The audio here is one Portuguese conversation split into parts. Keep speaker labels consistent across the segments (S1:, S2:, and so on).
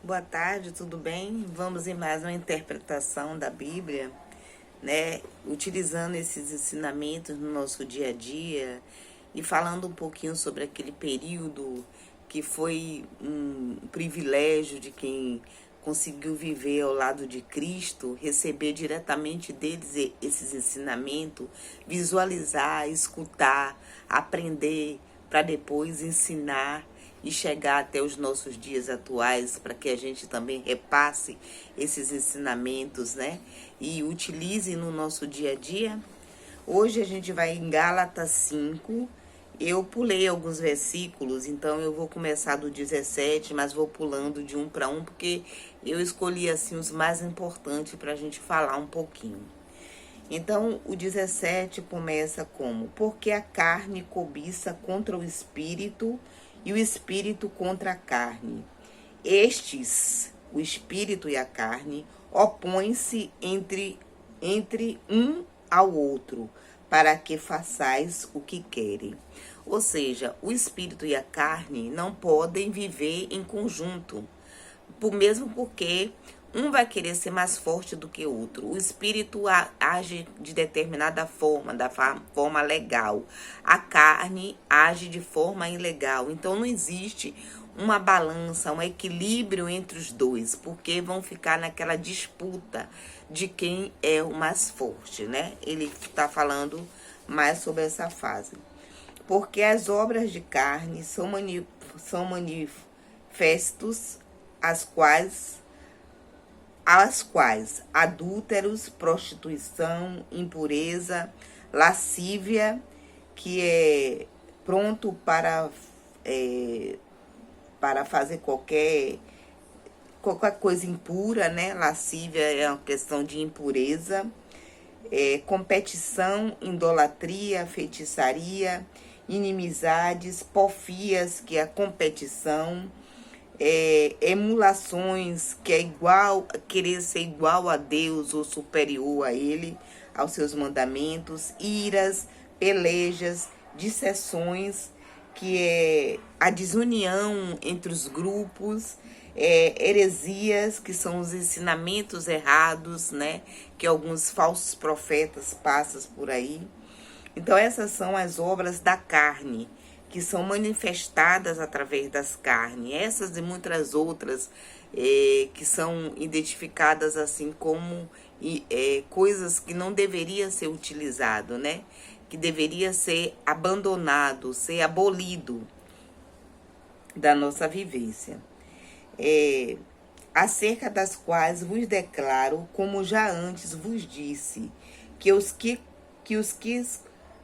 S1: Boa tarde, tudo bem? Vamos em mais uma interpretação da Bíblia, né? Utilizando esses ensinamentos no nosso dia a dia e falando um pouquinho sobre aquele período que foi um privilégio de quem conseguiu viver ao lado de Cristo, receber diretamente deles esses ensinamentos, visualizar, escutar, aprender, para depois ensinar e chegar até os nossos dias atuais, para que a gente também repasse esses ensinamentos, né? E utilize no nosso dia a dia. Hoje a gente vai em Gálatas 5. Eu pulei alguns versículos, então eu vou começar do 17, mas vou pulando de um para um, porque eu escolhi assim os mais importantes para a gente falar um pouquinho. Então, o 17 começa como: porque a carne cobiça contra o espírito e o espírito contra a carne. Estes, o espírito e a carne, opõem-se entre um ao outro, para que façais o que querem. Ou seja, o espírito e a carne não podem viver em conjunto, mesmo porque um vai querer ser mais forte do que o outro. O espírito age de determinada forma, da forma legal. A carne age de forma ilegal. Então não existe uma balança, um equilíbrio entre os dois, porque vão ficar naquela disputa de quem é o mais forte, né? Ele está falando mais sobre essa fase. Porque as obras de carne são manifestos, as quais adúlteros, prostituição, impureza, lascívia, que é pronto para fazer qualquer coisa impura, né? Lascívia é uma questão de impureza, competição, idolatria, feitiçaria, inimizades, porfias, que é a competição, emulações, que é querer ser igual a Deus ou superior a Ele, aos seus mandamentos, iras, pelejas, dissensões, que é a desunião entre os grupos, heresias, que são os ensinamentos errados, né, que alguns falsos profetas passam por aí. Então essas são as obras da carne, que são manifestadas através das carnes. Essas e muitas outras que são identificadas assim como coisas que não deveria ser utilizado, né? Que deveria ser abandonado, ser abolido da nossa vivência. Acerca das quais vos declaro, como já antes vos disse, que os que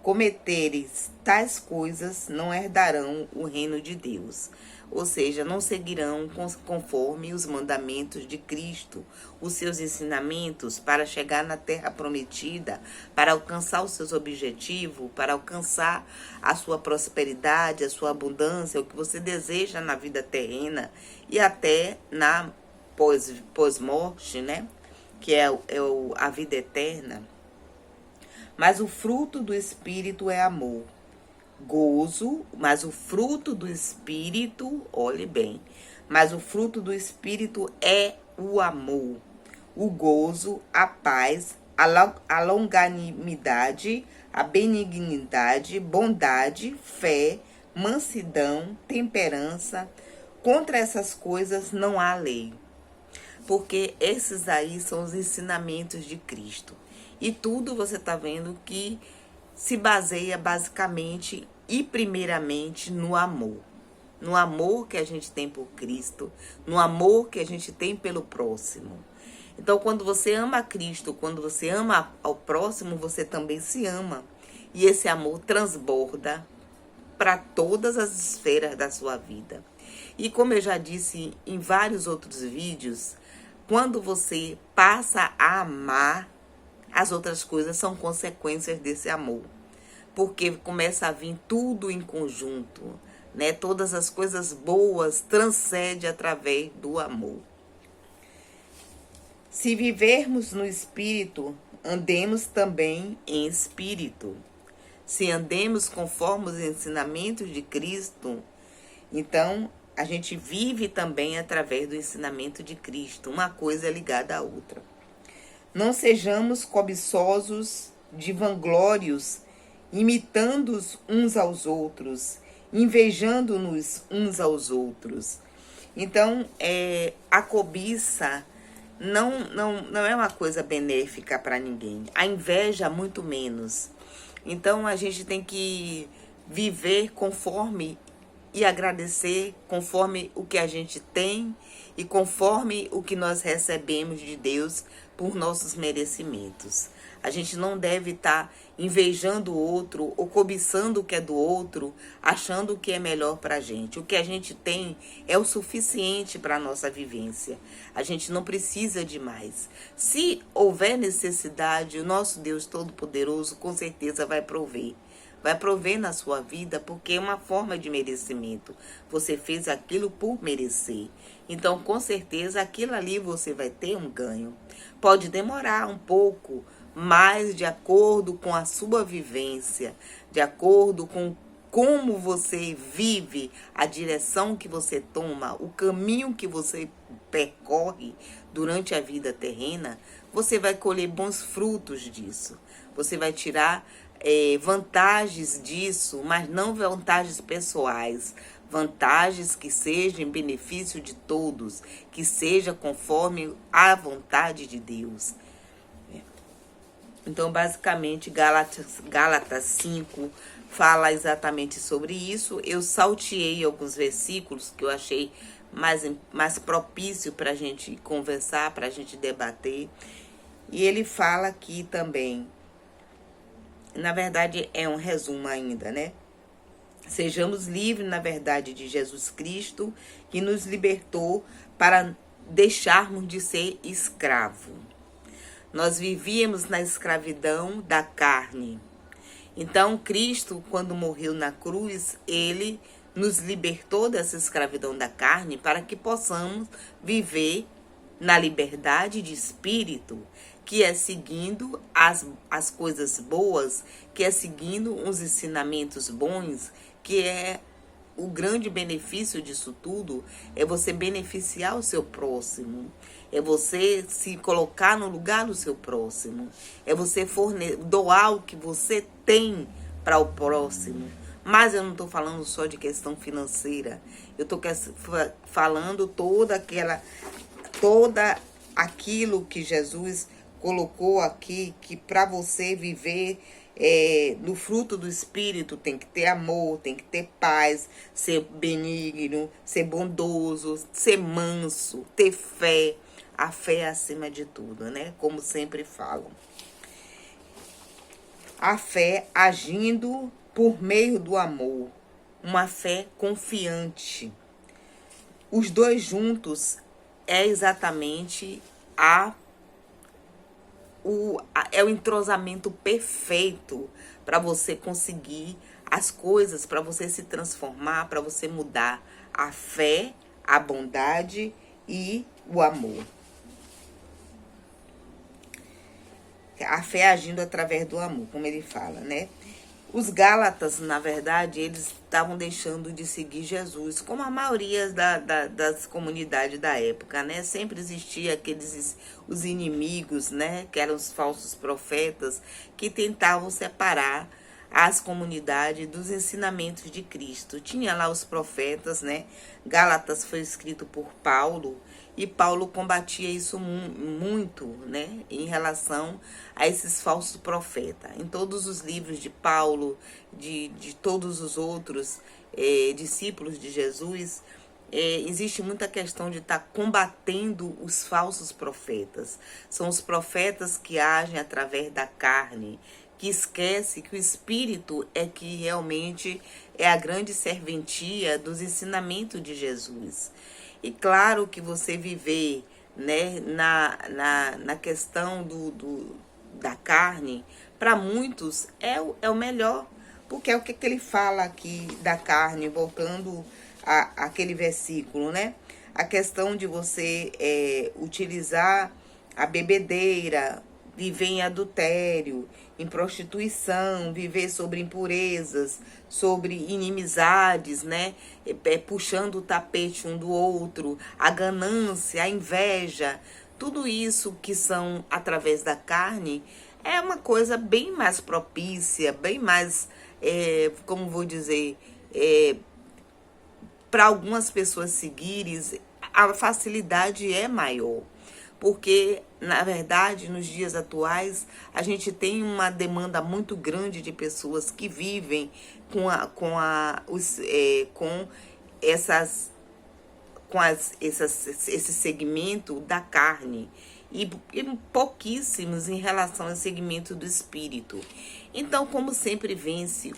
S1: cometeres tais coisas não herdarão o reino de Deus. Ou seja, não seguirão conforme os mandamentos de Cristo, os seus ensinamentos para chegar na terra prometida, para alcançar os seus objetivos, para alcançar a sua prosperidade, a sua abundância, o que você deseja na vida terrena e até na pós-morte, né? Que é a vida eterna. Mas o fruto do Espírito é amor, gozo, mas o fruto do Espírito, olhe bem, mas o fruto do Espírito é o amor, o gozo, a paz, a longanimidade, a benignidade, bondade, fé, mansidão, temperança. Contra essas coisas não há lei, porque esses aí são os ensinamentos de Cristo. E tudo você está vendo que se baseia basicamente e primeiramente no amor. No amor que a gente tem por Cristo, no amor que a gente tem pelo próximo. Então, quando você ama Cristo, quando você ama ao próximo, você também se ama. E esse amor transborda para todas as esferas da sua vida. E como eu já disse em vários outros vídeos, quando você passa a amar, as outras coisas são consequências desse amor. Porque começa a vir tudo em conjunto, né? Todas as coisas boas transcendem através do amor. Se vivermos no Espírito, andemos também em Espírito. Se andemos conforme os ensinamentos de Cristo, então a gente vive também através do ensinamento de Cristo. Uma coisa é ligada à outra. Não sejamos cobiçosos de vanglórios, imitando uns aos outros, invejando-nos uns aos outros. Então, a cobiça não é uma coisa benéfica para ninguém. A inveja, muito menos. Então, a gente tem que viver conforme e agradecer conforme o que a gente tem e conforme o que nós recebemos de Deus por nossos merecimentos. A gente não deve estar invejando o outro ou cobiçando o que é do outro, achando o que é melhor para a gente. O que a gente tem é o suficiente para a nossa vivência. A gente não precisa de mais. Se houver necessidade, o nosso Deus Todo-Poderoso com certeza vai prover. Vai prover na sua vida, porque é uma forma de merecimento. Você fez aquilo por merecer. Então, com certeza, aquilo ali você vai ter um ganho. Pode demorar um pouco, mas de acordo com a sua vivência, de acordo com como você vive, a direção que você toma, o caminho que você percorre durante a vida terrena, você vai colher bons frutos disso. Você vai tirar vantagens disso, mas não vantagens pessoais, vantagens que sejam em benefício de todos, que seja conforme a vontade de Deus. Então, basicamente, Gálatas 5 fala exatamente sobre isso. Eu salteei alguns versículos que eu achei mais propício para a gente conversar, para a gente debater. E ele fala aqui também, na verdade é um resumo ainda, né? Sejamos livres, na verdade, de Jesus Cristo, que nos libertou para deixarmos de ser escravo. Nós vivíamos na escravidão da carne. Então, Cristo, quando morreu na cruz, ele nos libertou dessa escravidão da carne para que possamos viver na liberdade de espírito, que é seguindo as coisas boas, que é seguindo uns ensinamentos bons, que é o grande benefício disso tudo, é você beneficiar o seu próximo, é você se colocar no lugar do seu próximo, é você doar o que você tem para o próximo. Mas eu não estou falando só de questão financeira, eu estou falando todo aquilo que Jesus colocou aqui, que para você viver no fruto do Espírito tem que ter amor, tem que ter paz, ser benigno, ser bondoso, ser manso, ter fé. A fé é acima de tudo, né? Como sempre falam. A fé agindo por meio do amor, uma fé confiante. Os dois juntos é exatamente o entrosamento perfeito para você conseguir as coisas, para você se transformar, para você mudar. A fé, a bondade e o amor. A fé agindo através do amor, como ele fala, né? Os Gálatas, na verdade, eles estavam deixando de seguir Jesus, como a maioria das comunidades da época, né? Sempre existia os inimigos, né? Que eram os falsos profetas, que tentavam separar as comunidades dos ensinamentos de Cristo. Tinha lá os profetas, né? Gálatas foi escrito por Paulo, e Paulo combatia isso muito, né, em relação a esses falsos profetas. Em todos os livros de Paulo, de todos os outros discípulos de Jesus, existe muita questão de estar combatendo os falsos profetas. São os profetas que agem através da carne, que esquece que o Espírito é que realmente é a grande serventia dos ensinamentos de Jesus. E claro que você viver, né, na questão da carne, para muitos é o melhor, porque é o que ele fala aqui da carne, voltando àquele versículo, né? A questão de você utilizar a bebedeira, viver em adultério, em prostituição, viver sobre impurezas, sobre inimizades, né? Puxando o tapete um do outro, a ganância, a inveja, tudo isso que são através da carne, é uma coisa bem mais propícia, bem mais, como vou dizer, para algumas pessoas seguirem, a facilidade é maior. Porque, na verdade, nos dias atuais, a gente tem uma demanda muito grande de pessoas que vivem esse segmento da carne e pouquíssimos em relação ao segmento do espírito. Então, como sempre vence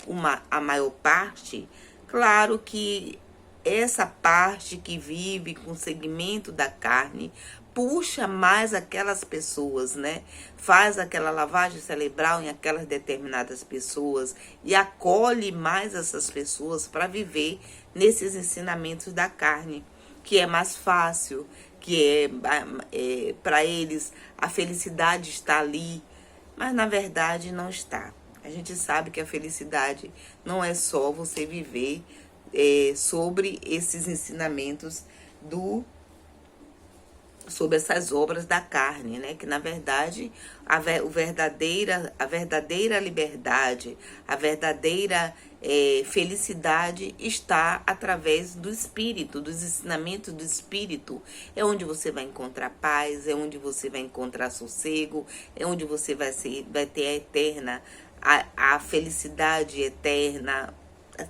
S1: a maior parte, claro que essa parte que vive com o segmento da carne puxa mais aquelas pessoas, né? Faz aquela lavagem cerebral em aquelas determinadas pessoas e acolhe mais essas pessoas para viver nesses ensinamentos da carne, que é mais fácil, que para eles a felicidade está ali, mas na verdade não está. A gente sabe que a felicidade não é só você viver sobre esses ensinamentos sobre essas obras da carne, né? Que na verdade a verdadeira liberdade, a verdadeira felicidade está através do Espírito, dos ensinamentos do Espírito. É onde você vai encontrar paz, é onde você vai encontrar sossego, é onde você vai ter a eterna, a felicidade eterna,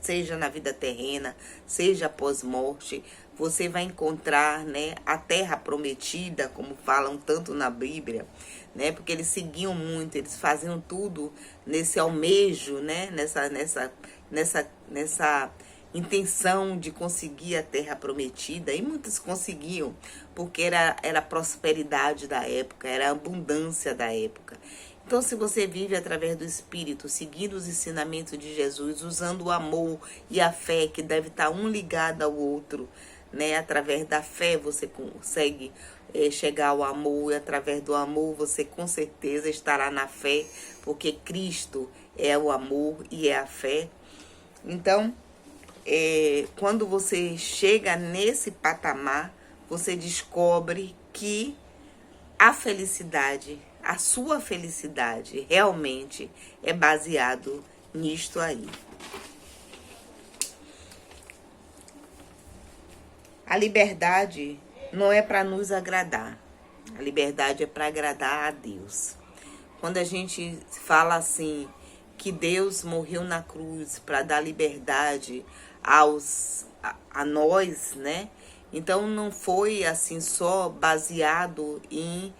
S1: seja na vida terrena, seja após morte. Você vai encontrar, né, a terra prometida, como falam tanto na Bíblia, né? Porque eles seguiam muito, eles faziam tudo nesse almejo, né? Nessa intenção de conseguir a terra prometida. E muitos conseguiam, porque era a prosperidade da época, era a abundância da época. Então, se você vive através do Espírito, seguindo os ensinamentos de Jesus, usando o amor e a fé, que deve estar um ligado ao outro, né? Através da fé você consegue chegar ao amor, e através do amor você com certeza estará na fé, porque Cristo é o amor e é a fé. Então, quando você chega nesse patamar, você descobre que a felicidade, a sua felicidade realmente é baseado nisto aí. A liberdade não é para nos agradar. A liberdade é para agradar a Deus. Quando a gente fala assim, que Deus morreu na cruz para dar liberdade a nós, né? Então não foi assim só baseado em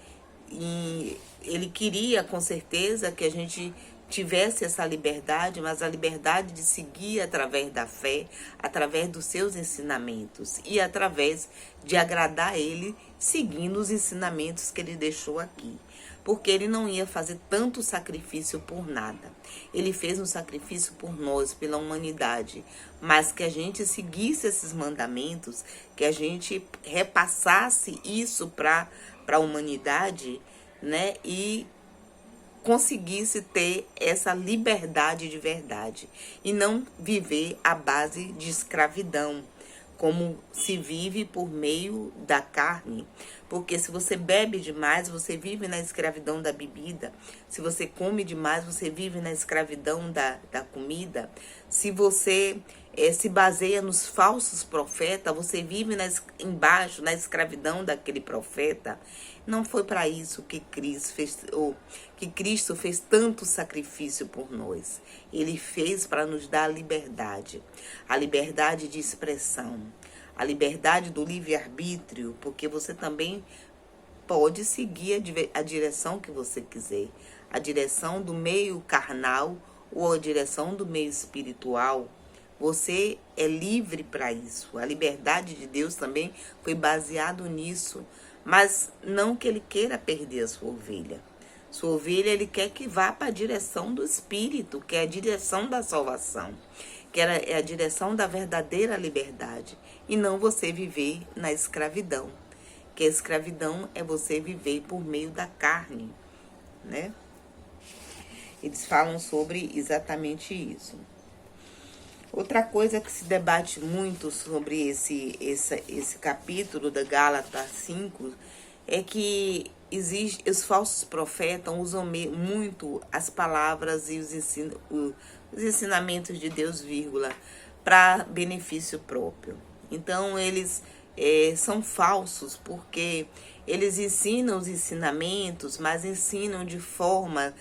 S1: ele queria com certeza que a gente tivesse essa liberdade, mas a liberdade de seguir através da fé, através dos seus ensinamentos e através de agradar ele, seguindo os ensinamentos que ele deixou aqui. Porque ele não ia fazer tanto sacrifício por nada. Ele fez um sacrifício por nós, pela humanidade, mas que a gente seguisse esses mandamentos, que a gente repassasse isso para a humanidade, né? E conseguisse ter essa liberdade de verdade e não viver à base de escravidão, como se vive por meio da carne. Porque se você bebe demais, você vive na escravidão da bebida. Se você come demais, você vive na escravidão da comida. Se você se baseia nos falsos profetas, você vive embaixo, na escravidão daquele profeta. Não foi para isso que Cristo fez tanto sacrifício por nós. Ele fez para nos dar a liberdade de expressão, a liberdade do livre-arbítrio, porque você também pode seguir a direção que você quiser, a direção do meio carnal ou a direção do meio espiritual. Você é livre para isso. A liberdade de Deus também foi baseado nisso. Mas não que ele queira perder a sua ovelha. Sua ovelha ele quer que vá para a direção do Espírito, que é a direção da salvação, que é a direção da verdadeira liberdade. E não você viver na escravidão. Que a escravidão é você viver por meio da carne. né? Eles falam sobre exatamente isso. Outra coisa que se debate muito sobre esse capítulo da Gálatas 5 é que os falsos profetas usam muito as palavras e os ensinamentos de Deus, para benefício próprio. Então, eles são falsos porque eles ensinam os ensinamentos, mas ensinam de forma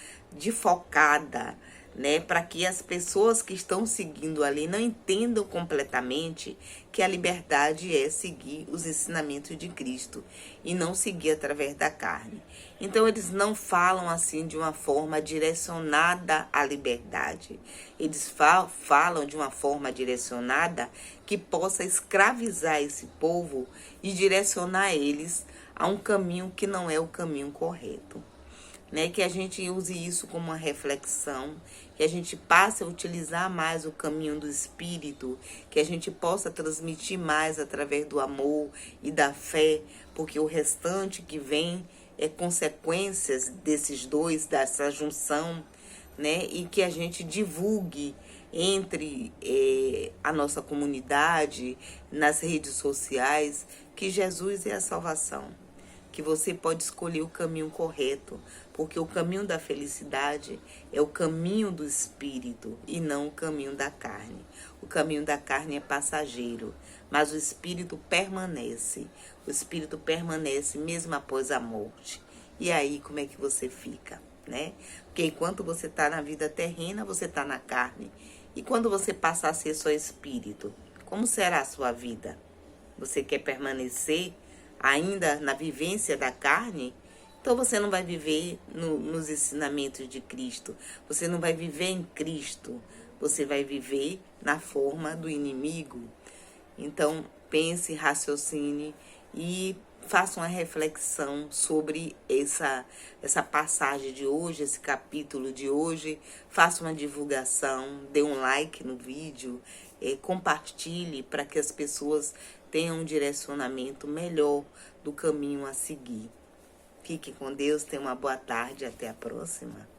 S1: focada, né, para que as pessoas que estão seguindo ali não entendam completamente que a liberdade é seguir os ensinamentos de Cristo e não seguir através da carne. Então eles não falam assim de uma forma direcionada à liberdade. Eles falam de uma forma direcionada que possa escravizar esse povo e direcionar eles a um caminho que não é o caminho correto. Né, que a gente use isso como uma reflexão, que a gente passe a utilizar mais o caminho do Espírito, que a gente possa transmitir mais através do amor e da fé, porque o restante que vem é consequências desses dois, dessa junção, né, e que a gente divulgue entre a nossa comunidade, nas redes sociais, que Jesus é a salvação. Que você pode escolher o caminho correto, porque o caminho da felicidade é o caminho do Espírito e não o caminho da carne. O caminho da carne é passageiro, mas o Espírito permanece. O Espírito permanece mesmo após a morte. E aí, como é que você fica, né? Porque enquanto você está na vida terrena, você está na carne. E quando você passar a ser só Espírito, como será a sua vida? Você quer permanecer ainda na vivência da carne? Então você não vai viver nos ensinamentos de Cristo. Você não vai viver em Cristo. Você vai viver na forma do inimigo. Então pense, raciocine e faça uma reflexão sobre essa passagem de hoje, esse capítulo de hoje. Faça uma divulgação, dê um like no vídeo, compartilhe para que as pessoas tenham um direcionamento melhor do caminho a seguir. Fique com Deus, tenha uma boa tarde, até a próxima.